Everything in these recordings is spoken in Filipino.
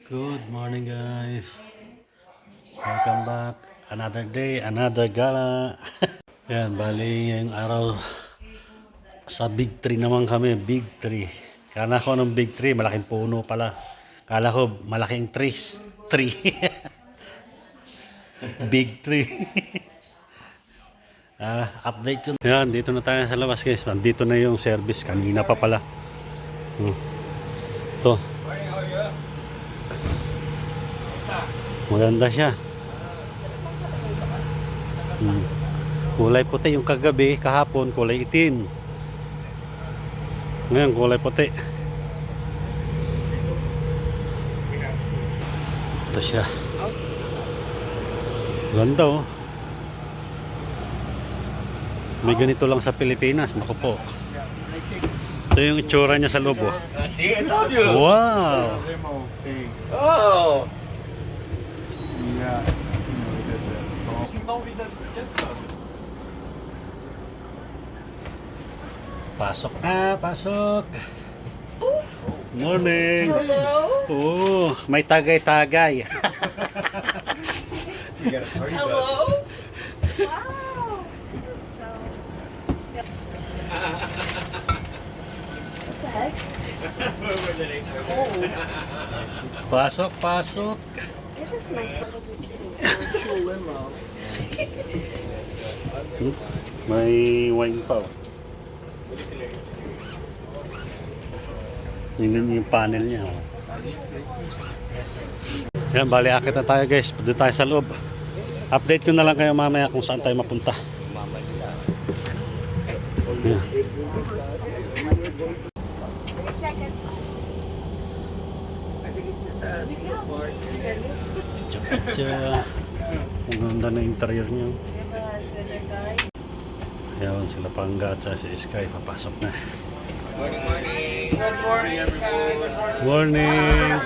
Good morning guys. Welcome back. Another day, another gala. Yan, bali ngayong araw sa Big Tree naman kami. Big Tree. Kala ko ng Big Tree, malaking puno pala. Kala ko malaking trees. Tree. Big Tree. Update ko. Yan, dito na tayo sa labas guys. Nandito na yung service. Kanina pa pala. Ito. Maganda siya. Kulay puti yung kagabi, kahapon kulay itim. Ngayon kulay puti. Ito siya. Ganda oh. May ganito lang sa Pilipinas. Naku po. Ito yung itsura niya sa loob oh. See, I told you. Wow. Oh. Yeah, we did that. She told me that yesterday. Pasok na, pasok. Morning. Hello? Oh, may tagay-tagay. You gotta hurry Hello? bus. Wow. This is so... What the heck? Cold. Pasok, pasok. This is my limo. May wine pa oh. Yun yung panel niya oh. Yan, bali akit na tayo guys. Doon tayo sa loob. Update ko na lang kayo mamaya kung saan tayo mapunta. Yan. Picture. Ang ganda na interior niya. Ayan sila Pangga at si Sky. Papasok na. Good morning, everyone. Morning!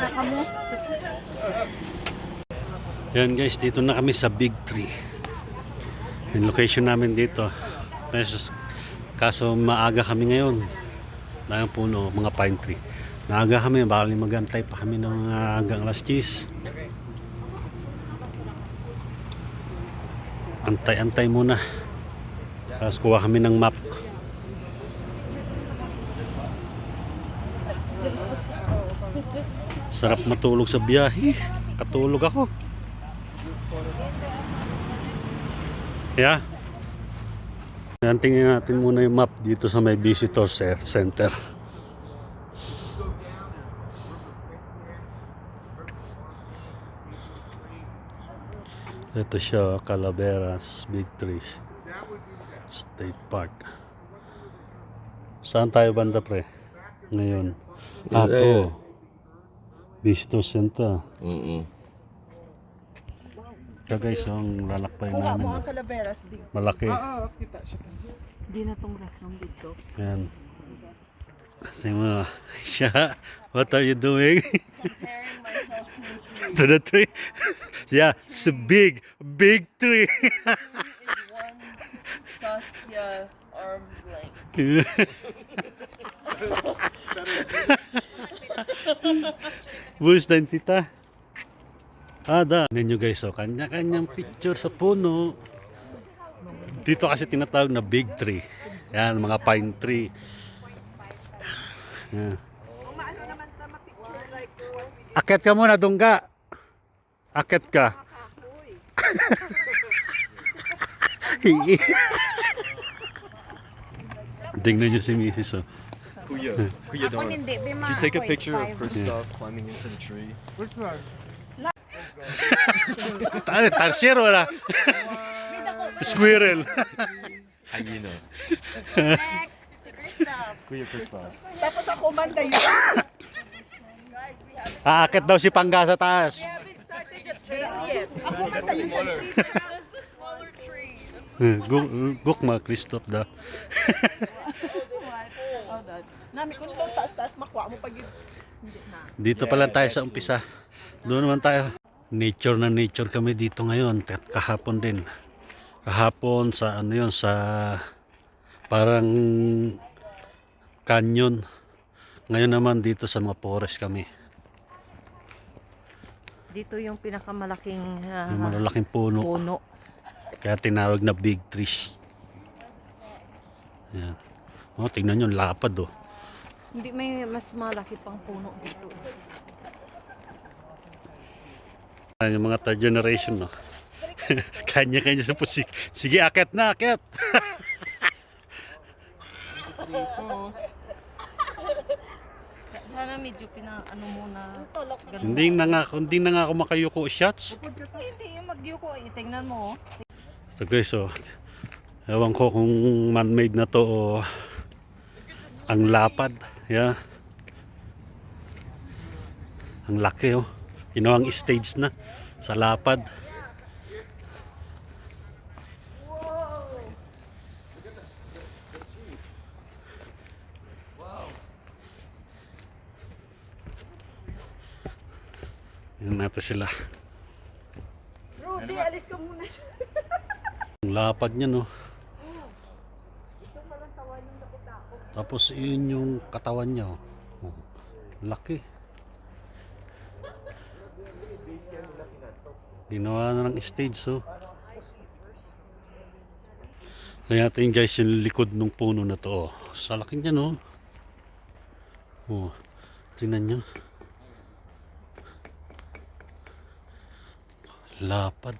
Yan guys, dito na kami sa Big Tree. Yung location namin dito. Kaso maaga kami ngayon. Dahil puno, mga pine tree. Maaga kami, bali magantay pa kami ng hanggang alas 10. Antay-antay muna. Tapos kuha kami ng map. Sarap matulog sa biyahe. Katulog ako. Yeah. Yan, tingnan natin muna yung map dito sa may visitor center. Ito siya, Calaveras, Big Tree State Park. Saan tayo banda pre? Ngayon. Ito. Visitor center. Ito guys, ang lalakbay namin. Malaki. Hindi na tong restaurant dito. Yan. Tingnan mo. Siya, what are you doing? Comparing myself To to the tree. the tree? Yeah, it's a big tree. Is one Saskia arm's length. Bush din tita. Ada. Tingnan nyo guys, oh, kanya-kanyang picture sa puno. Dito kasi tinatawag na big tree. Yan, mga pine tree. Yan. Akit ka muna, Dungga. Akit ka. Tingnan nyo si Mrs. Oh. Kuya, Ako don't. hindi. Did you take a picture of Christoph climbing into the tree? Which one? Tarsier wala. Squirrel. Hyena. Next, si Christoph. Kuya Christoph. Tapos ako manda yun. Guys, we haven't Aakit daw si Pangga sa taas. Started the trail yet. That's the smaller tree. Gukma, Christoph daw. Nami kung ito taas-taas makuha mo pag yun. Hindi na. Dito pa lang tayo sa umpisa. Doon naman tayo. Nature na nature kami dito ngayon. Kahapon din. Kahapon sa ano yun, sa parang canyon. Ngayon naman dito sa mga forest kami. Dito yung pinakamalaking Yung malalaking puno. puno. Kaya tinawag na big trees. Yan. Oh, tingnan nyo, lapad oh. Hindi, may mas malaki pang puno dito. Yan, yung mga third generation, no? Kanya-kanya sa pusi. Sige, akit na, akit! Sana medyo ano muna. Ganun. Hindi na nga ako makayuko shots. Hindi yung magyuko. Tingnan mo. So guys, oh, ewan ko kung man-made na to o ang lapad. Yeah. Ang laki oh. Ginawang stage na sa lapad. Yan natin sila. Rudy, alis ka muna. Ang lapad niya no. Tapos yun yung katawan niya oh. Oh, laki. Ginawa na ng stage so. Kaya natin guys yung likod ng puno na to oh. Sa laki niya no. Oh, tingnan nyo. Lapad.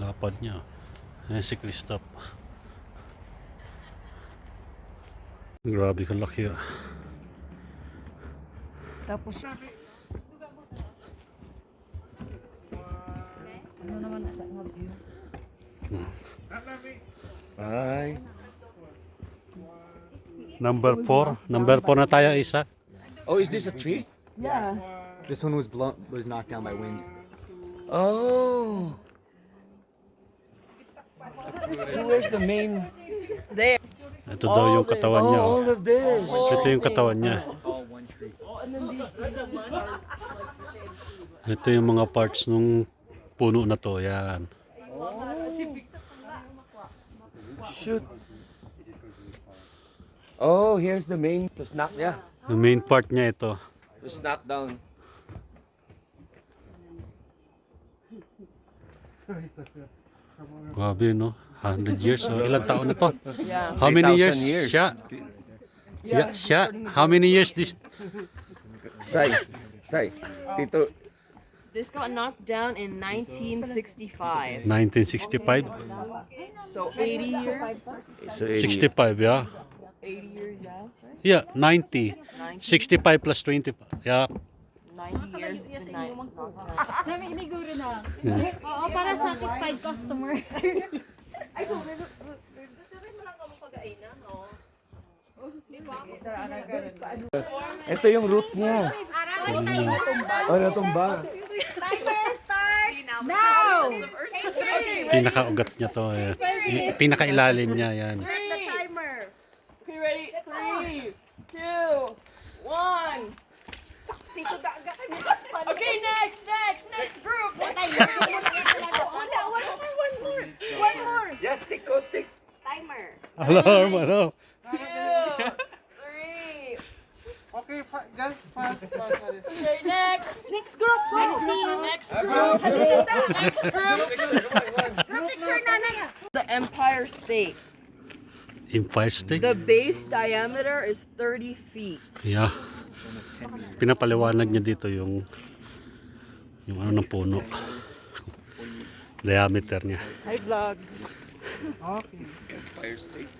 Lapad niya. Ayan si Christoph. Grabe kalaki ah. Tapos, ano naman ang view? Bye. Number 4. Number 4 na tayo isa. Oh, is this a tree? Yeah. This one was knocked down by wind. Oh. So where's the main? There. Ito daw yung katawan niya. Oh. All of this. Ito yung katawan niya. It's all one tree. Ito yung mga parts ng puno na to. Yan. Shoot. Oh, here's the main. Just knock, yeah. Yung main part niya ito. Just knock down. Grabe no. 100 years. So, ilang taon na to? Yeah. How many 3,000 years? years. Siya. Yeah, siya. How many years this? Say, Tito. This got knocked down in 1965. 1965? So 80 years. So 65, yeah. 80 years, yeah. Yeah, 90. 65 plus 25. Yeah. 90 years is the night knocked down. Oo, para satisfied customer. Ay, so, rin mo lang kamo pag-ainan, no? Ito yung root niya. Oh, natumba. Now! Pinakaugat niya to. Eh. Pinakailalim niya yan. The timer. Okay, ready? 3, 2, 1. Okay, next group. One more. Yeah, stick, go stick. Timer. Alarm, ano? 2, 3. Okay, guys, fast. Okay, next. Next group. Next group. Next group. Group picture nanay. The Empire State. Empire State? The base diameter is 30 feet. Yeah. Pinapaliwanag niya dito yung ano ng puno. Diameter niya. Hi vlog. Okay. Empire State.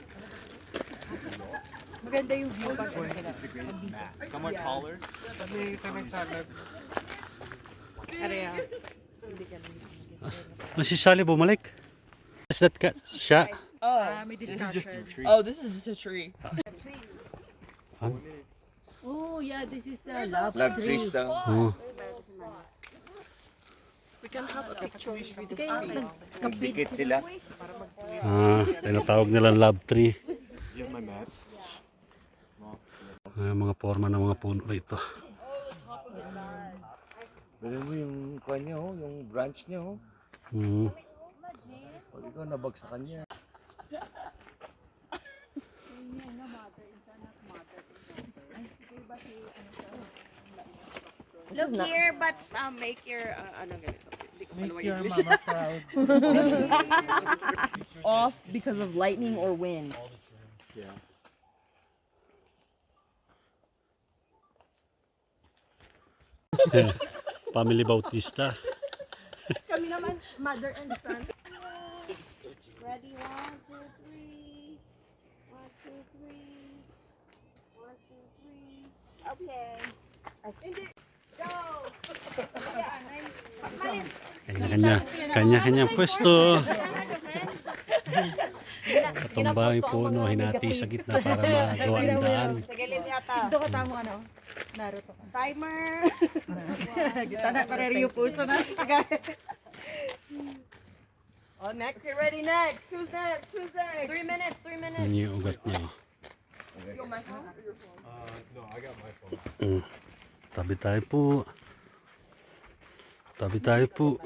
Maganda yung view pa. This one is the greatest mass. Somewhat taller. May isang nagsabi. Area. Si Sally bumalik. Is that siya? Oh, This is just a tree. oh, this is just a tree. Oh, yeah, this is the love Love tree. trees daw. Oh. We can have a picture with the Dikit sila. Tinatawag nila love tree. You have my map? Mga forma ng mga puno rito. Pero mo yung kwan niya, oh, yung branch niya. Oh. Mm. Ikaw nabagsakan niya. Look here, but make your, ano ganito. Make your mama proud. Off because of lightning or wind. Yeah. Family Bautista. Kami naman, mother and son. Ready, 1, 2, 3. 1, 2, 3. 1, 2, 3. Okay. Hindi. Go! Kanya-kanyang pwesto. Katumba yung puno, hinati sa gitna para magawa ng daan. Sa gilid yata. Ito ka tamo ano? Naruto ka. Timer. Kita na pareriyo puso na. Oh, next. Okay, ready, next. Who's next? Who's next? 3 minutes, 3 minutes. Yan yung ugat niya. Your mic on or your phone? No, I got my phone. Tabi tayo po. Tabi tayo po.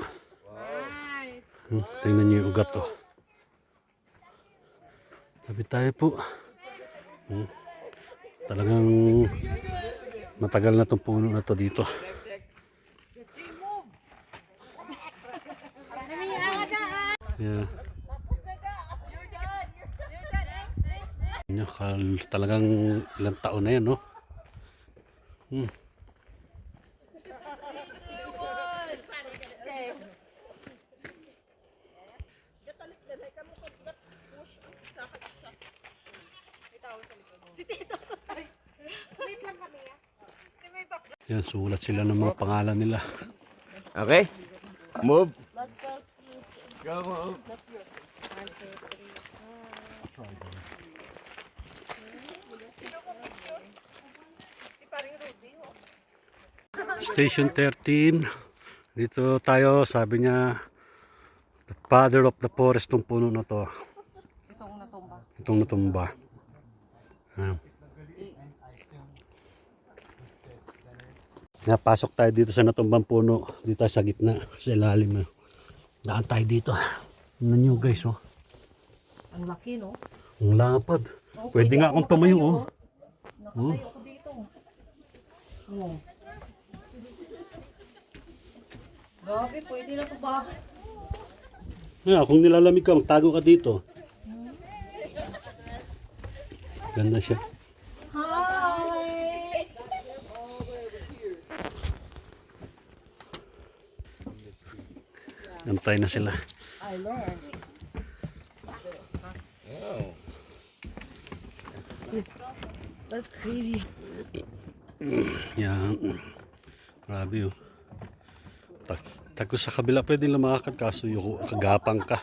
Nice. Tingnan niyo yung ugat to. Tabi tayo po. Talagang matagal na itong puno na to dito. Yeah. Talagang ilang taon na yan, no? Yan, sulat sila ng mga pangalan nila. Okay. Move. Go, move. Station 13. Dito tayo, sabi niya, the father of the forest, tong puno na to. Itong natumba. Ayan. Napasok tayo dito sa natumbang puno. Dito tayo sa gitna, sa ilalim. Daan tayo dito. Tingnan nyo guys, oh. Ang laki, no? Ang lapad. Pwede nga akong tumayo, oh. Nakatayo ako dito. Oh. Grabe, pwede na ito ba? Yeah, kung nilalamig ka, magtago ka dito. Ganda siya. Hi! Antay na sila. I learned. That's crazy. Yan. Grabe, oh. Tago sa kabila pwede lumakad kaso yung kagapang ka.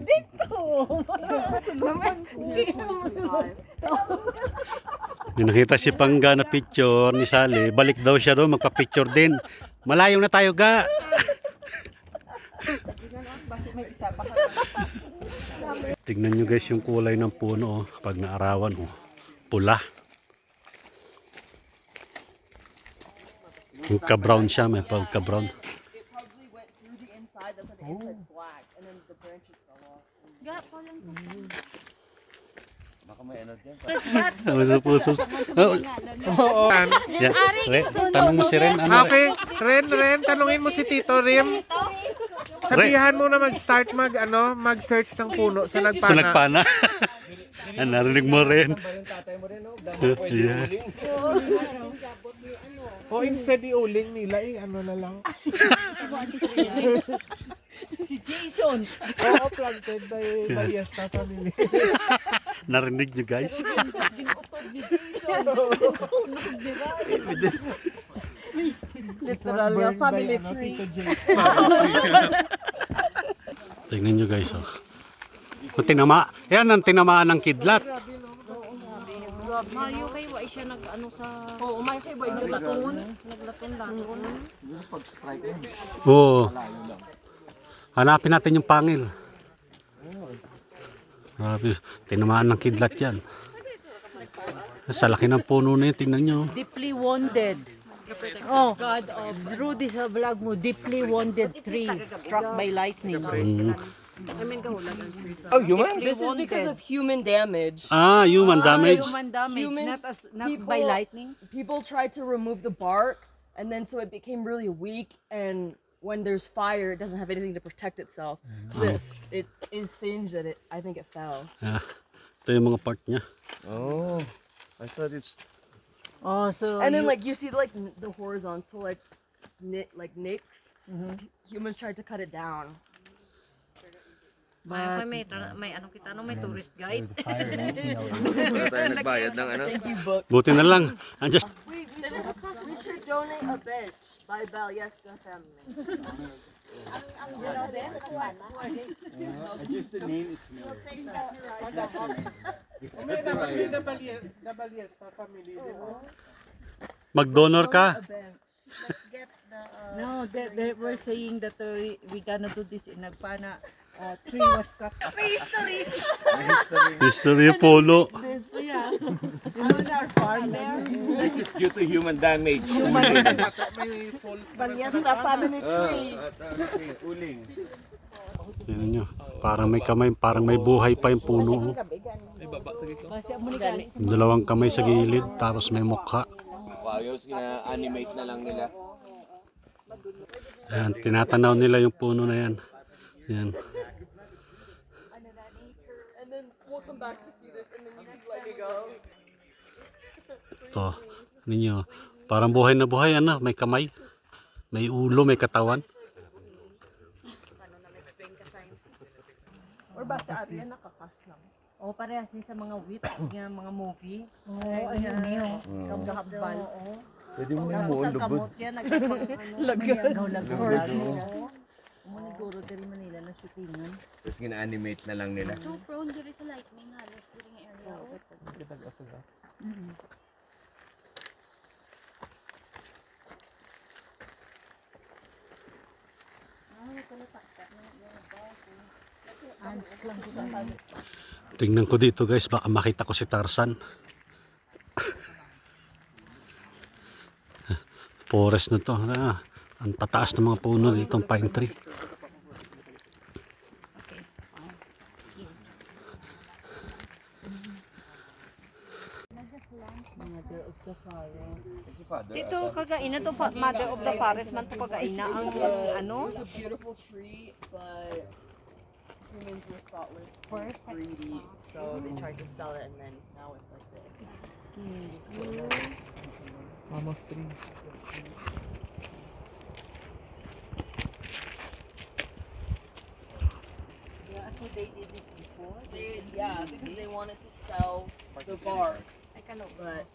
Dito! Naman. Yung nakita si Pangga na picture ni Sally, balik daw siya doon, magpa-picture din. Malayo na tayo, ga! Tignan nyo guys yung kulay ng puno, oh, pag naarawan, oh, pula. Yung ka-brown siya, may pagka-brown. Baka may ano dyan. Tanong mo si Ren, ano? Okay, Ren, tanungin mo si Tito Rim. Sabihan mo na mag-start mag-search ng puno sa nagpana. Sa nagpana. Narinig mo rin. Yeah. O instead iuling nila, ano na lang. Si Jason! Oo, planted by Ballesta family. Narinig nyo guys. Literal nga, family tree. Tingnan nyo guys, oh. Kung tinama, yan ang tinamaan ng kidlat. Mayo kay wa siya nag-ano sa Oo, may kay boy naglaton. naglaton-laton. Oo. Hanapin natin yung pangil. Grabe, tinamaan ng kidlat yan. Sa laki ng puno na yun, tingnan nyo. Deeply wounded. Oh, God of through this vlog mo, deeply wounded tree struck by lightning. I mean, kahulag ang free sa. Oh, human? This is because of human damage. Human damage. Human damage, Humans, not by people- lightning. People tried to remove the bark, and then so it became really weak, and when there's fire, it doesn't have anything to protect itself. So it is singed that I think it fell. Ito yung mga part niya. Oh, I thought it's... Oh, so And then like you see like the horizontal like nicks. Humans tried to cut it down. May ano kita, no, may tourist guide. Wala tayo nagbayad ng ano? Thank you, book. Buti na lang. Andiyan. We should donate a bench by Balyeska family. May Nabaliesta family, di ba? Mag-donor ka. No, they were saying that we gonna do this in Nagpana. Tree was cut. History polo. This, yeah. You know our farmer. This is due to human damage. May full Balyeska family tree. Uling. Tingnan nyo. Parang may kamay, parang may buhay pa yung puno. Kasi amo ni gani. Dalawang kamay sa gilid, tapos may mukha. Wow, yung animate na lang nila. Ayan, tinatanaw nila yung puno na yan. Yan. And then we'll come back to see this, and then you let me go. Ito. Ninyo. Parang buhay na buhay. Ano? May kamay. May ulo, may katawan. Or ba sa area nakakas lang? Oh, parehas ni sa mga wits, nga mga movie. Oo, ayun niyo. Kamdahambal. Pwede mo yung Tapos muon ang lubod. kamot yan, nagpapang Source mo. Maniguro din Manila na shootingan. Tapos gina-animate na lang nila. So prone diri sa lightning halos diri nga area. Tingnan ko dito guys, baka makita ko si Tarzan. Forest na to. Ang tataas ng mga puno dito, ang pine tree. Dito kagaina to Mother of the Forest man to kagaina ang ano. It was a beautiful tree, but humans were thoughtless, and greedy, so they tried to sell it, and then now it's like this. Almost 3. Yeah, so they did this before. Yeah, because they wanted to sell the bark, but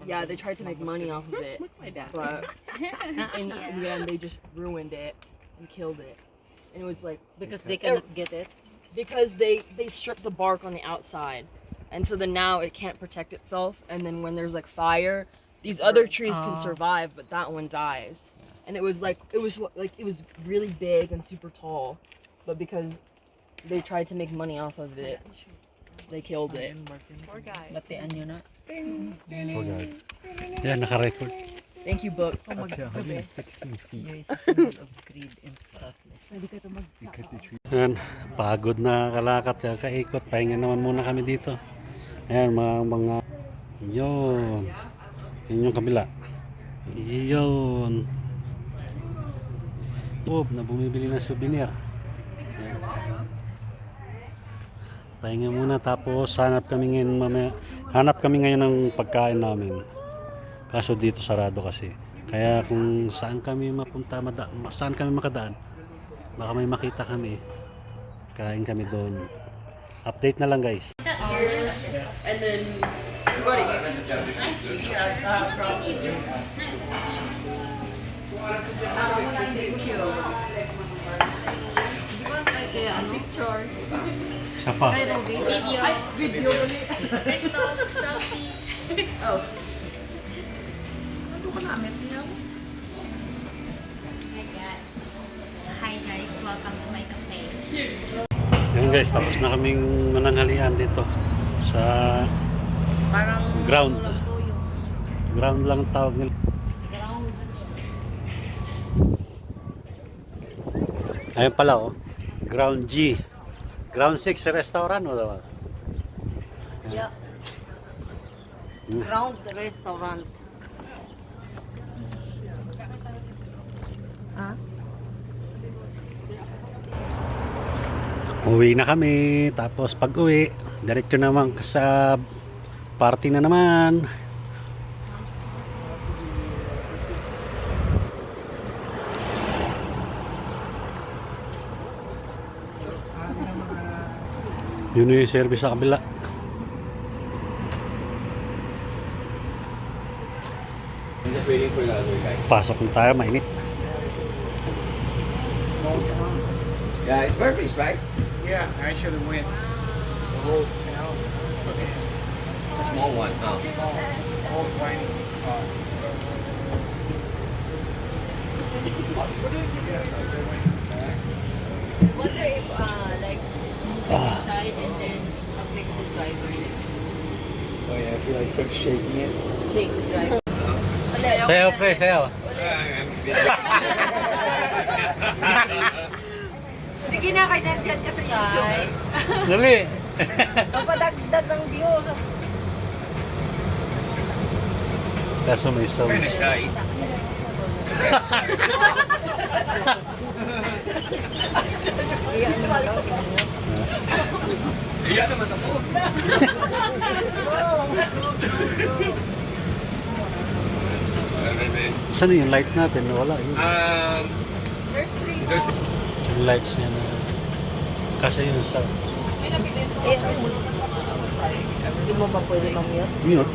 yeah, they tried to make money off of it, but in the end they just ruined it and killed it. And it was like Because they cannot get it. because they stripped the bark on the outside, and so then now it can't protect itself, and then when there's like fire, these other trees can survive, but that one dies. And it was really big and super tall, but because they tried to make money off of it, they killed it. Batian nyo na. Yan, naka-record. Thank you, book. Of greed and thoughtless. Pwede ka ito Yan, pagod na kalakad, kaikot. Pahinga naman muna kami dito. Ayan, mga yun. Yun yung kabila. Yun. Na bumibili ng souvenir. Ayan. Pahinga muna, tapos hanap kami ngayon ng pagkain namin. Kaso dito sarado kasi. Kaya kung saan kami mapunta, saan kami makadaan, baka may makita kami. Kain kami doon. Update na lang guys. And then we go to YouTube. Isa pa. Video. Crystal selfie. Oh. My God. Hi guys, welcome to my cafe. Yan guys, tapos na kaming mananghalian dito sa Parang ground. Tuyo. Ground lang tawag nila. Ground. Ayun pala oh. Ground G. Ground 6 restaurant o daw? Yeah. Ground restaurant. Ah? Uwi na kami. Tapos pag uwi, diretso naman sa party na naman. Yun na yung service sa kabila. I'm just waiting for the other guys. Pasok na tayo, mainit. Yeah, it's Murphy's, right? Yeah, I should have went the whole town. The small one, huh? Old whining spot. I wonder if like it's moving inside and then affects the driver. Oh yeah, if you like start shaking it. Shake the driver. Sayaw pre, sayaw. Sige na kay nandyan ka sa YouTube. Dali. Papadagdag ng views. Kaso may sounds. Saan yung light natin? Wala yun. Yung lights niya na. Kasi yung sound. Hindi mo ba pwede mag-mute? Mute.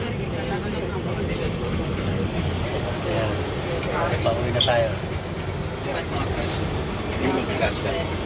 Ayan. Pauwi na tayo. You look at that.